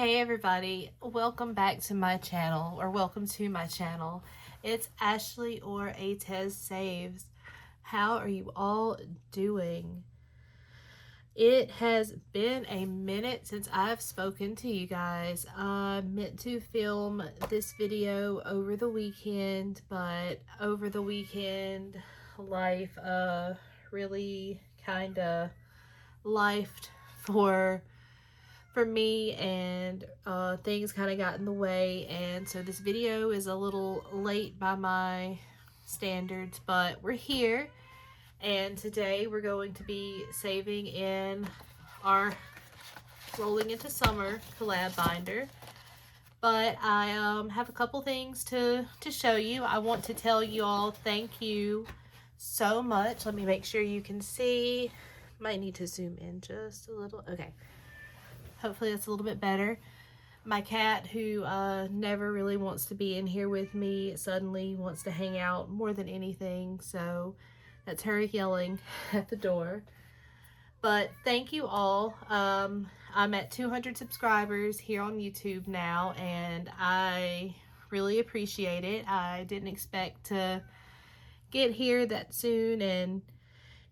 Hey everybody, welcome back to my channel, or welcome to my channel. It's Ashley or Atez Saves. How are you all doing? It has been a minute since I've spoken to you guys. I meant to film this video over the weekend, but over the weekend life really kind of lifed for me, and things kind of got in the way, and so this video is a little late by my standards, but we're here, and today we're going to be saving in our rolling into summer collab binder. But I have a couple things to show you. I want to tell you all thank you so much. Let me make sure you can see. Might need to zoom in just a little. Okay. Hopefully that's a little bit better. My cat, who never really wants to be in here with me, suddenly wants to hang out more than anything. So that's her yelling at the door. But thank you all. I'm at 200 subscribers here on YouTube now, and I really appreciate it. I didn't expect to get here that soon, and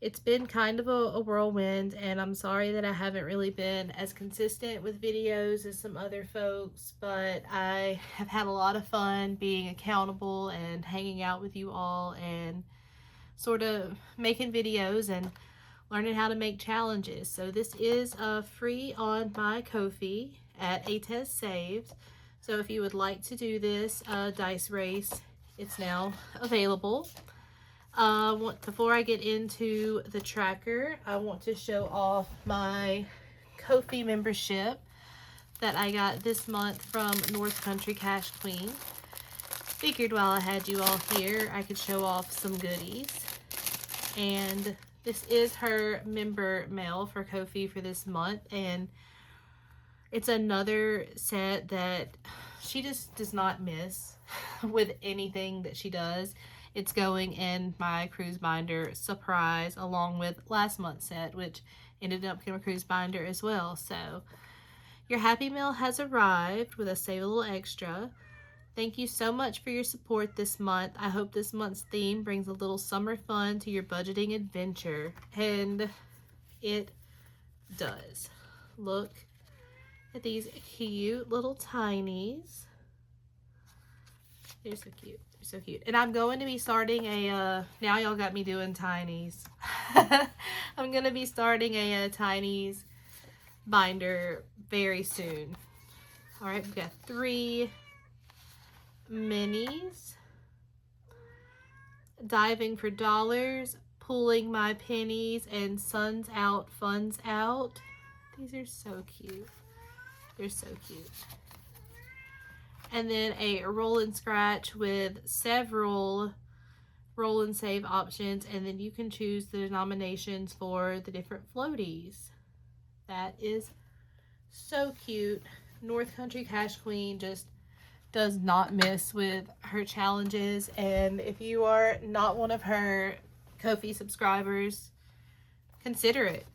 it's been kind of a whirlwind, and I'm sorry that I haven't really been as consistent with videos as some other folks, but I have had a lot of fun being accountable and hanging out with you all and sort of making videos and learning how to make challenges. So this is free on my Ko-fi at Atez Saves. So if you would like to do this dice race, it's now available. Before I get into the tracker, I want to show off my Ko-fi membership that I got this month from North Country Cash Queen. Figured while I had you all here, I could show off some goodies. And this is her member mail for Ko-fi for this month, and it's another set that she just does not miss with anything that she does. It's going in my cruise binder surprise, along with last month's set, which ended up in a cruise binder as well. So your Happy Mail has arrived with a Save a Little Extra. Thank you so much for your support this month. I hope this month's theme brings a little summer fun to your budgeting adventure. And it does. Look at these cute little tinies. They're so cute. So cute. And I'm going to be starting a now y'all got me doing tinies. I'm going to be starting a tinies binder very soon. All right, we've got 3 minis. Diving for dollars, pulling my pennies, and suns out, funds out. These are so cute. They're so cute. And then a roll and scratch with several roll and save options, and then you can choose the denominations for the different floaties. That is so cute. North Country Cash Queen just does not miss with her challenges, and if you are not one of her Ko-fi subscribers, consider it.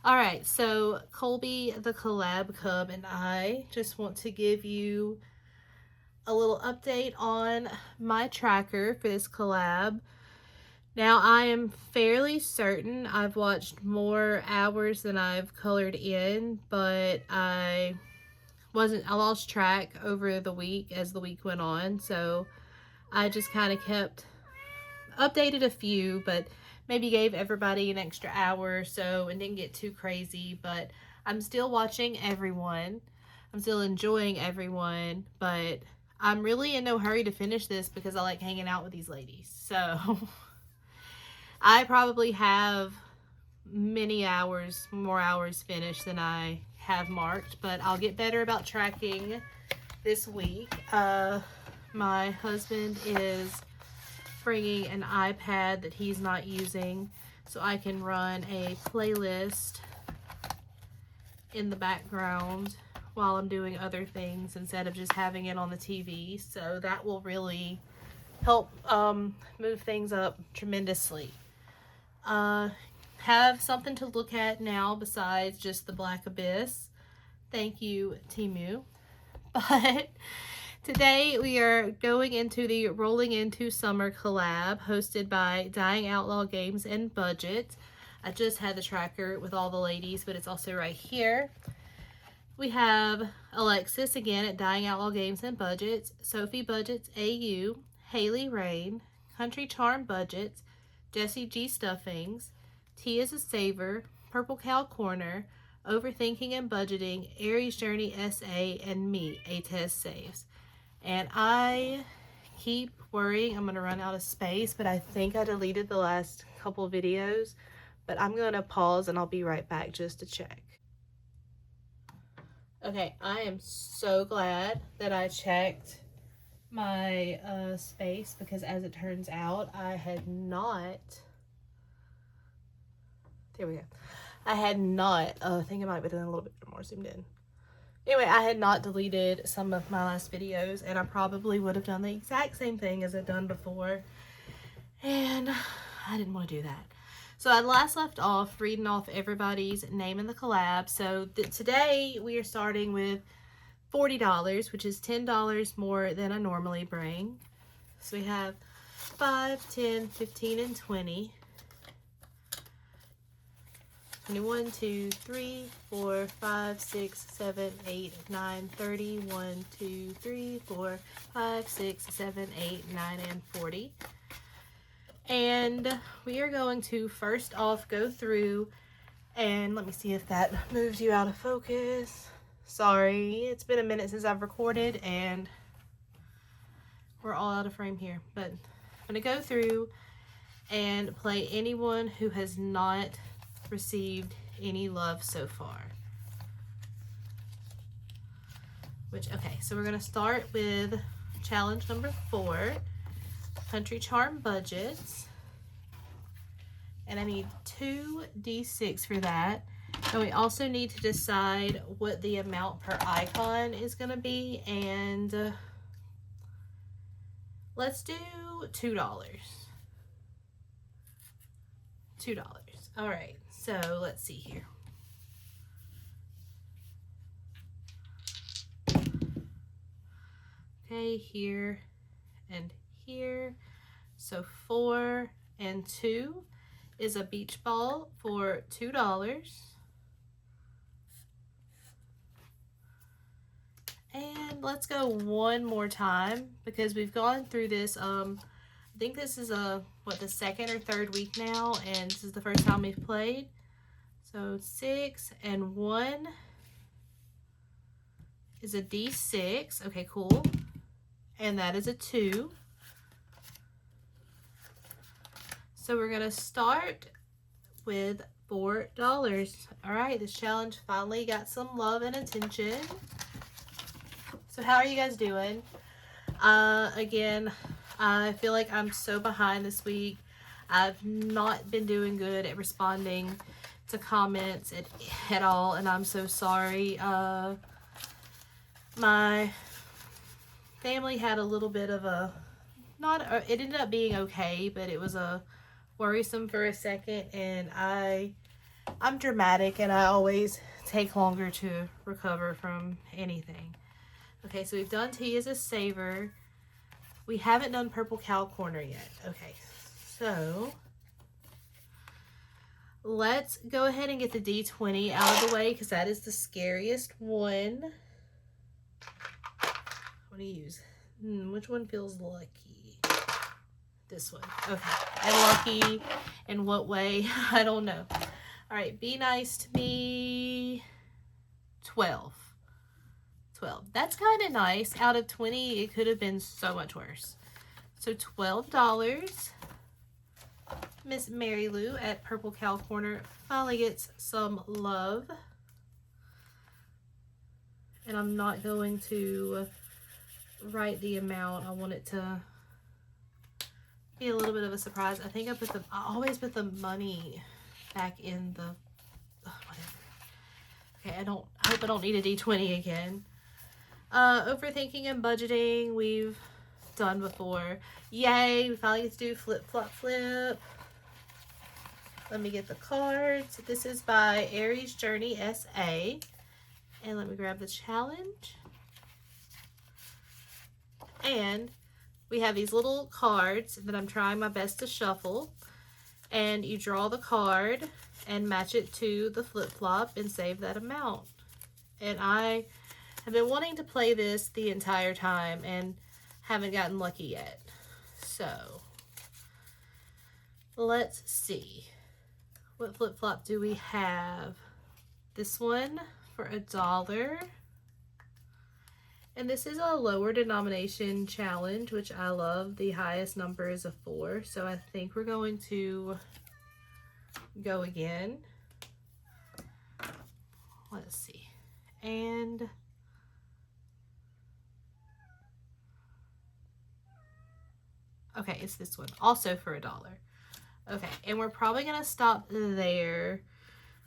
Alright, so Colby the Collab Cub and I just want to give you a little update on my tracker for this collab. Now, I am fairly certain I've watched more hours than I've colored in, but I lost track over the week as the week went on, so I just kind of updated a few, but maybe gave everybody an extra hour or so and didn't get too crazy. But I'm still watching everyone. I'm still enjoying everyone, but I'm really in no hurry to finish this because I like hanging out with these ladies. So I probably have more hours finished than I have marked, but I'll get better about tracking this week. My husband is bringing an iPad that he's not using, so I can run a playlist in the background while I'm doing other things instead of just having it on the TV. So that will really help move things up tremendously. Have something to look at now besides just the Black Abyss. Thank you, Timu. But today we are going into the Rolling Into Summer collab hosted by Dying Outlaw Games and Budget. I just had the tracker with all the ladies, but it's also right here. We have Alexis again at Dying Outlaw Games and Budgets, Sophie Budgets AU, Haley Rain, Country Charm Budgets, Jessie G Stuffings, T is a Saver, Purple Cow Corner, Overthinking and Budgeting, Aries Journey SA, and me, A Saves. And I keep worrying I'm going to run out of space, but I think I deleted the last couple videos. But I'm going to pause and I'll be right back just to check. Okay, I am so glad that I checked my space, because as it turns out, I had not... There we go. I had not, I think I might be doing a little bit more zoomed in. Anyway, I had not deleted some of my last videos, and I probably would have done the exact same thing as I've done before. And I didn't want to do that. So I last left off reading off everybody's name in the collab. So today we are starting with $40, which is $10 more than I normally bring. So we have 5, 10, 15, and 20. 21, 2, 3, 4, 5, 6, 7, 8, 9, 30, 1, 2, 3, 4, 5, 6, 7, 8, 9, and 40. And we are going to first off go through, and let me see if that moves you out of focus. Sorry, it's been a minute since I've recorded and we're all out of frame here. But I'm going to go through and play anyone who has not received any love so far. Okay, so we're going to start with challenge number 4, Country Charm Budgets. And I need 2 D6 for that. And we also need to decide what the amount per icon is going to be. And let's do $2. $2. All right, so let's see here. Okay, here and here. So 4 and 2 is a beach ball for $2. And let's go one more time, because we've gone through this. I think this is the second or third week now, and this is the first time we've played. So 6 and 1 is a D6. Okay, cool. And that is a 2. So we're gonna start with $4. All right, this challenge finally got some love and attention. So how are you guys doing? Again, I feel like I'm so behind this week. I've not been doing good at responding to comments at all, and I'm so sorry. My family had a little bit of a, it ended up being okay, but it was a worrisome for a second, and I'm dramatic, and I always take longer to recover from anything. Okay, so we've done T as a Saver. We haven't done Purple Cow Corner yet. Okay, so let's go ahead and get the D20 out of the way, because that is the scariest one. What do you use? Which one feels lucky? This one. Okay. And lucky in what way? I don't know. All right. Be nice to me. 12. 12. That's kind of nice. Out of 20, it could have been so much worse. So $12. Miss Mary Lou at Purple Cow Corner finally gets some love. And I'm not going to write the amount. I want it to be a little bit of a surprise. I think I always put the money back in the, whatever. Okay, I hope I don't need a D20 again. Overthinking and budgeting, we've done before. Yay, we finally get to do flip, flop, flip. Let me get the cards. This is by Aries Journey SA. And let me grab the challenge. And we have these little cards that I'm trying my best to shuffle. And you draw the card and match it to the flip-flop and save that amount. And I have been wanting to play this the entire time and haven't gotten lucky yet. So, let's see. What flip-flop do we have? This one for $1. And this is a lower denomination challenge, which I love. The highest number is a 4. So I think we're going to go again. Let's see. And okay, it's this one. Also for $1. Okay, and we're probably going to stop there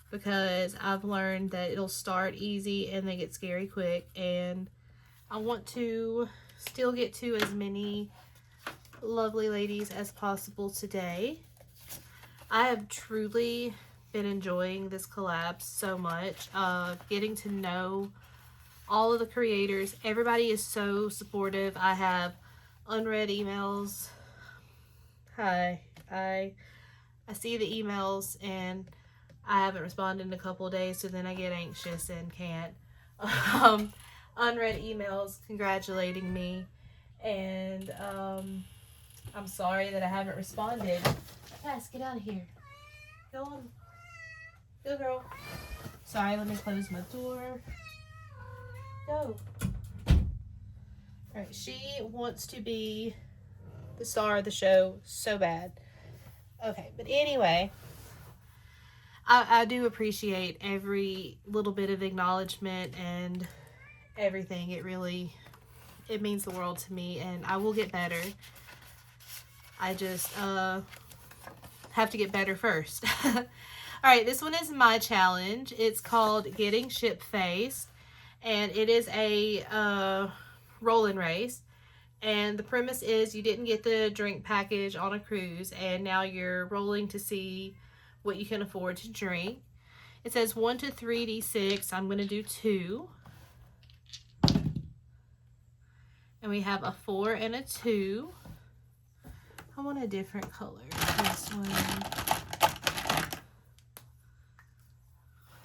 because I've learned that it'll start easy and then get scary quick. And I want to still get to as many lovely ladies as possible today. I have truly been enjoying this collab so much. Getting to know all of the creators. Everybody is so supportive. I have unread emails. Hi. I see the emails and I haven't responded in a couple of days, so then I get anxious and can't. Unread emails congratulating me, and I'm sorry that I haven't responded. Cass, get out of here. Go on. Go, girl. Sorry, let me close my door. Go. Alright, she wants to be the star of the show so bad. Okay, but anyway, I do appreciate every little bit of acknowledgement and everything. It means the world to me, and I will get better. I just have to get better first. Alright, this one is my challenge. It's called Getting Ship-Faced, and it is a roll-in race. And the premise is you didn't get the drink package on a cruise, and now you're rolling to see what you can afford to drink. It says 1 to 3d6. I'm going to do 2. And we have a 4 and a 2. I want a different color. This one.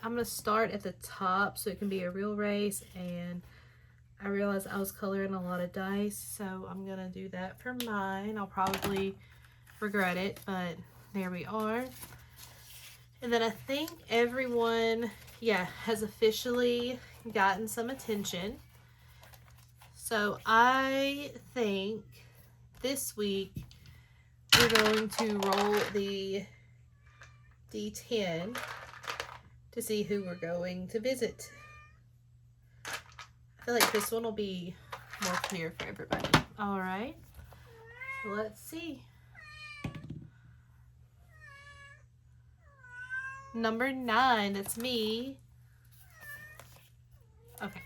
I'm going to start at the top so it can be a real race, and I realized I was coloring a lot of dice, so I'm going to do that for mine. I'll probably regret it, but there we are. And then I think everyone, has officially gotten some attention. So I think this week we're going to roll the D10 to see who we're going to visit. I feel like this one will be more clear for everybody. All right, let's see. Number 9, that's me. Okay.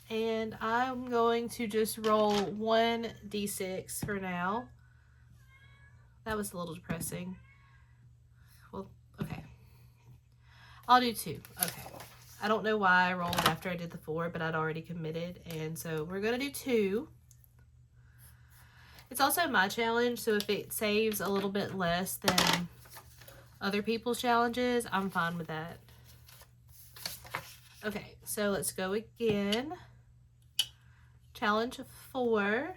And I'm going to just roll 1d6 for now. That was a little depressing. Well, okay. I'll do 2. Okay. I don't know why I rolled after I did the 4, but I'd already committed. And so we're going to do 2. It's also my challenge, so if it saves a little bit less than other people's challenges, I'm fine with that. Okay, so let's go again. Challenge 4.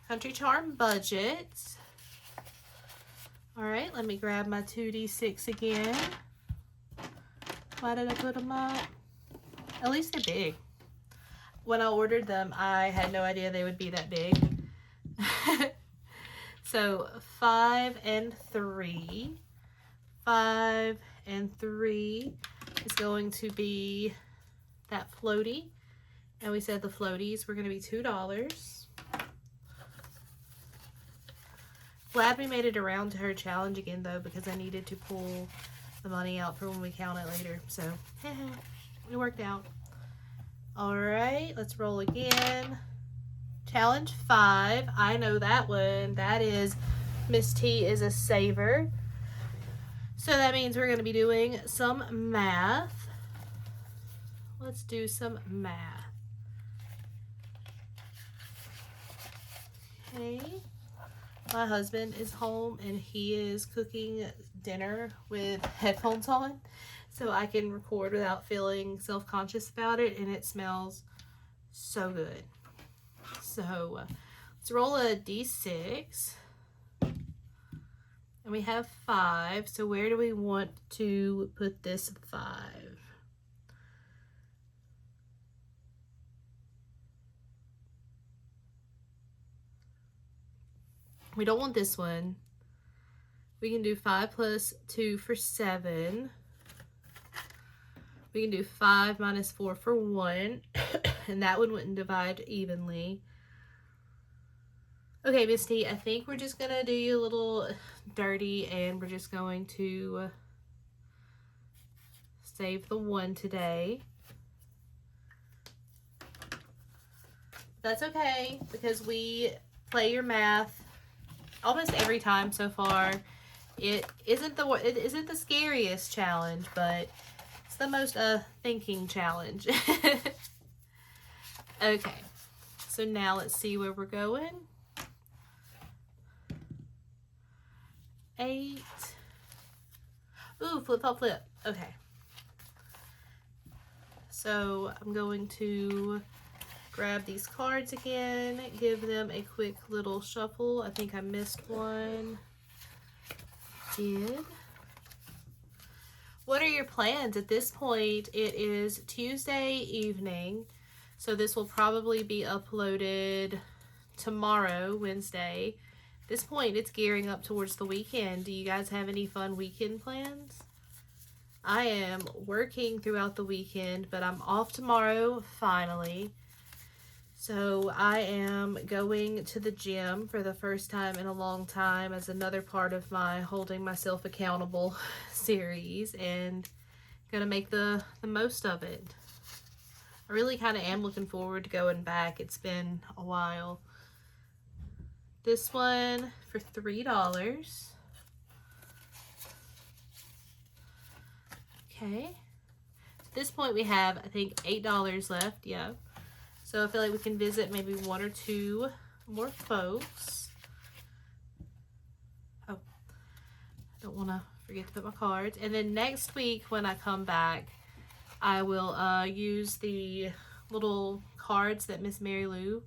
Country Charm Budget. Alright, let me grab my 2d6 again. Why did I put them up? At least they're big. When I ordered them, I had no idea they would be that big. So 5 and 3. 5 and 3 is going to be that floaty. And we said the floaties were going to be $2. Glad we made it around to her challenge again, though, because I needed to pull the money out for when we count it later. So, it worked out. Alright, let's roll again. Challenge 5. I know that one. That is Miss T is a saver. So that means we're going to be doing some math. Let's do some math. Okay. My husband is home and he is cooking dinner with headphones on, so I can record without feeling self-conscious about it, and it smells so good. So let's roll a d6. And we have 5, so where do we want to put this 5? We don't want this one. We can do 5 plus 2 for 7. We can do 5 minus 4 for 1, and that one wouldn't divide evenly. Okay, Misty, I think we're just gonna do you a little dirty, and we're just going to save the 1 today. That's okay, because we play your math almost every time so far. It isn't the scariest challenge, but it's the most thinking challenge. Okay, so now let's see where we're going. 8. Ooh, flip, flop, flip. Okay. So I'm going to grab these cards again, give them a quick little shuffle. I think I missed one. Did. What are your plans at this point? It is Tuesday evening, so this will probably be uploaded tomorrow, Wednesday. At this point, it's gearing up towards the weekend. Do you guys have any fun weekend plans? I am working throughout the weekend, but I'm off tomorrow, finally. So I am going to the gym for the first time in a long time as another part of my holding myself accountable series, and gonna make the most of it. I really kind of am looking forward to going back. It's been a while. This one for $3. Okay. At this point we have, I think, $8 left. Yeah. So I feel like we can visit maybe 1 or 2 more folks. Oh, I don't want to forget to put my cards. And then next week when I come back, I will use the little cards that Miss Mary Lou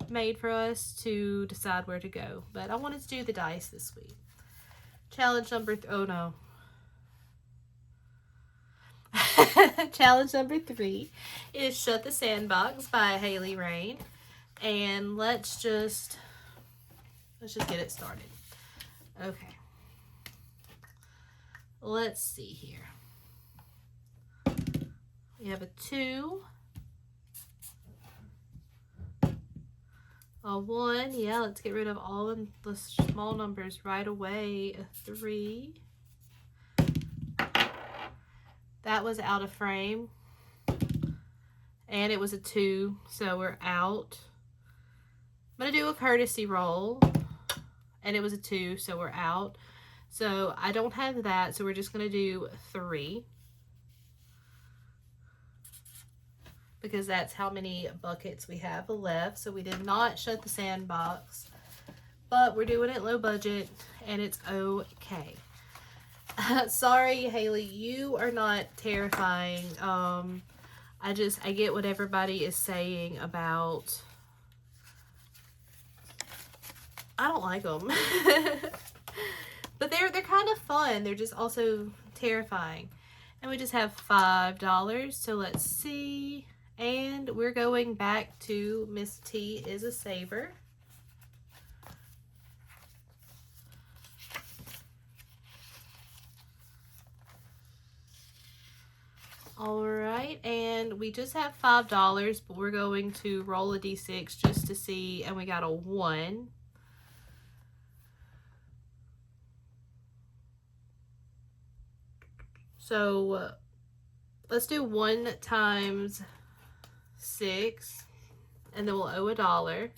made for us to decide where to go. But I wanted to do the dice this week. Challenge number oh no. Challenge number 3 is Shut the Sandbox by Haley Rain. And let's just get it started. Okay. Let's see here. We have a 2. A 1. Yeah, let's get rid of all of the small numbers right away. A 3. That was out of frame. And it was a 2, so we're out. I'm going to do a courtesy roll. And it was a 2, so we're out. So I don't have that, so we're just going to do 3. Because that's how many buckets we have left. So we did not shut the sandbox. But we're doing it low budget, and it's okay. Sorry, Haley, you are not terrifying. I get what everybody is saying about... I don't like them. But they're kind of fun. They're just also terrifying. And we just have $5. So let's see. And we're going back to Miss T is a Saver. All right, and we just have $5, but we're going to roll a d6 just to see, and we got a 1. So let's do 1 times 6, and then we'll owe $1.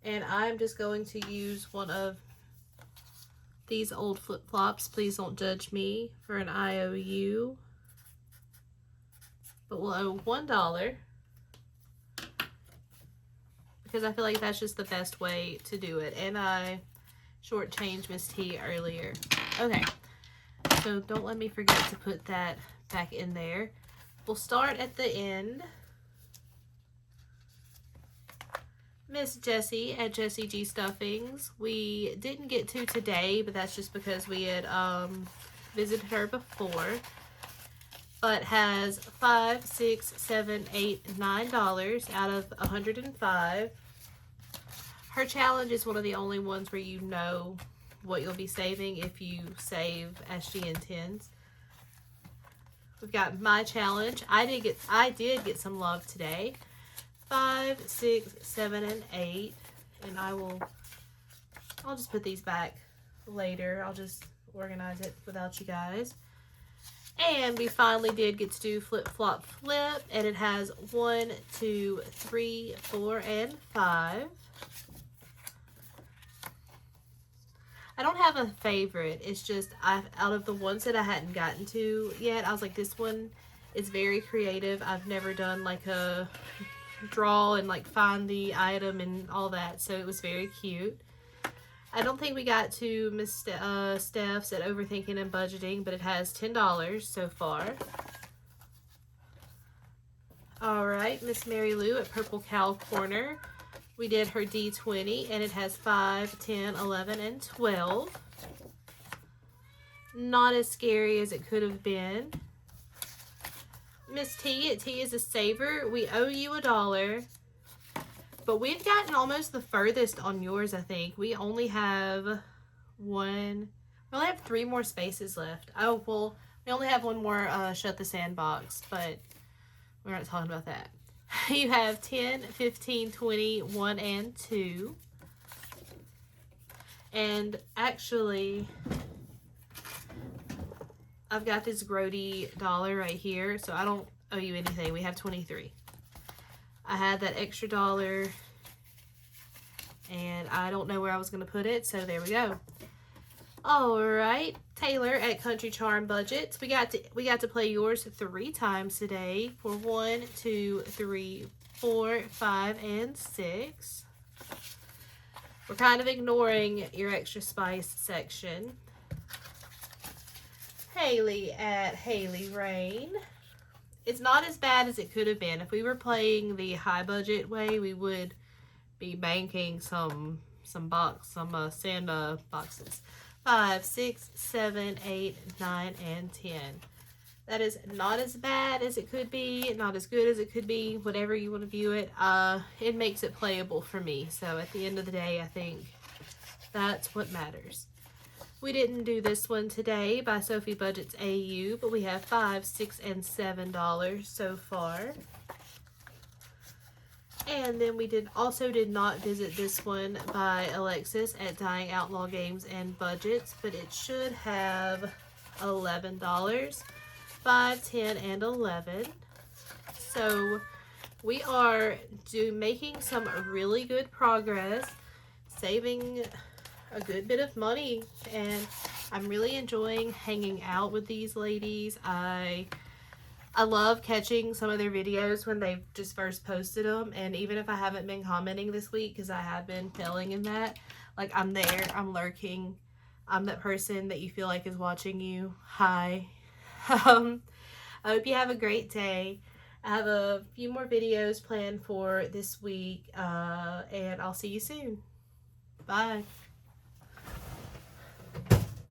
And I'm just going to use one of these old flip-flops. Please don't judge me for an IOU. But we'll owe $1. Because I feel like that's just the best way to do it. And I shortchanged Miss T earlier. Okay. So don't let me forget to put that back in there. We'll start at the end. Miss Jessie at Jessie G Stuffings. We didn't get to today, but that's just because we had visited her before. But has $5, $6, $7, $8, $9 out of 105. Her challenge is one of the only ones where you know what you'll be saving if you save as she intends. We've got my challenge. I did get some love today. 5, 6, 7, and 8. And I'll just put these back later. I'll just organize it without you guys. And we finally did get to do flip flop flip, and it has 1, 2, 3, 4, and 5. I don't have a favorite. It's just out of the ones that I hadn't gotten to yet, I was like, this one is very creative. I've never done like a draw and like find the item and all that, so it was very cute. I don't think we got to Miss Steph's at Overthinking and Budgeting, but it has $10 so far. Alright, Miss Mary Lou at Purple Cow Corner. We did her D20, and it has 5, 10, 11, and 12. Not as scary as it could have been. Miss T at T is a Saver. We owe you $1. But we've gotten almost the furthest on yours, I think. We only have we only have 3 more spaces left. Oh, well, we only have one more Shut the Sandbox, but we're not talking about that. You have 10, 15, 20, 1, and 2. And actually, I've got this Grody dollar right here, so I don't owe you anything. We have 23. I had that extra $1, and I don't know where I was going to put it, so there we go. All right, Taylor at Country Charm Budgets. We got to play yours 3 times today for 1, 2, 3, 4, 5, and 6. We're kind of ignoring your extra spice section. Haley at Haley Rain. It's not as bad as it could have been. If we were playing the high budget way, we would be banking some sand boxes. 5, 6, 7, 8, 9, and 10. That is not as bad as it could be, not as good as it could be, whatever you want to view it. It makes it playable for me. So at the end of the day, I think that's what matters. We didn't do this one today by Sophie Budgets AU, but we have $5, $6, and $7 so far. And then we also did not visit this one by Alexis at Dying Outlaw Games and Budgets, but it should have $11. 5, 10, and 11. So we are making some really good progress, saving a good bit of money, and I'm really enjoying hanging out with these ladies. I love catching some of their videos when they just first posted them, and even if I haven't been commenting this week, because I have been failing in that, like, I'm there, I'm lurking, I'm that person that you feel like is watching you. Hi. I hope you have a great day. I have a few more videos planned for this week, and I'll see you soon. Bye.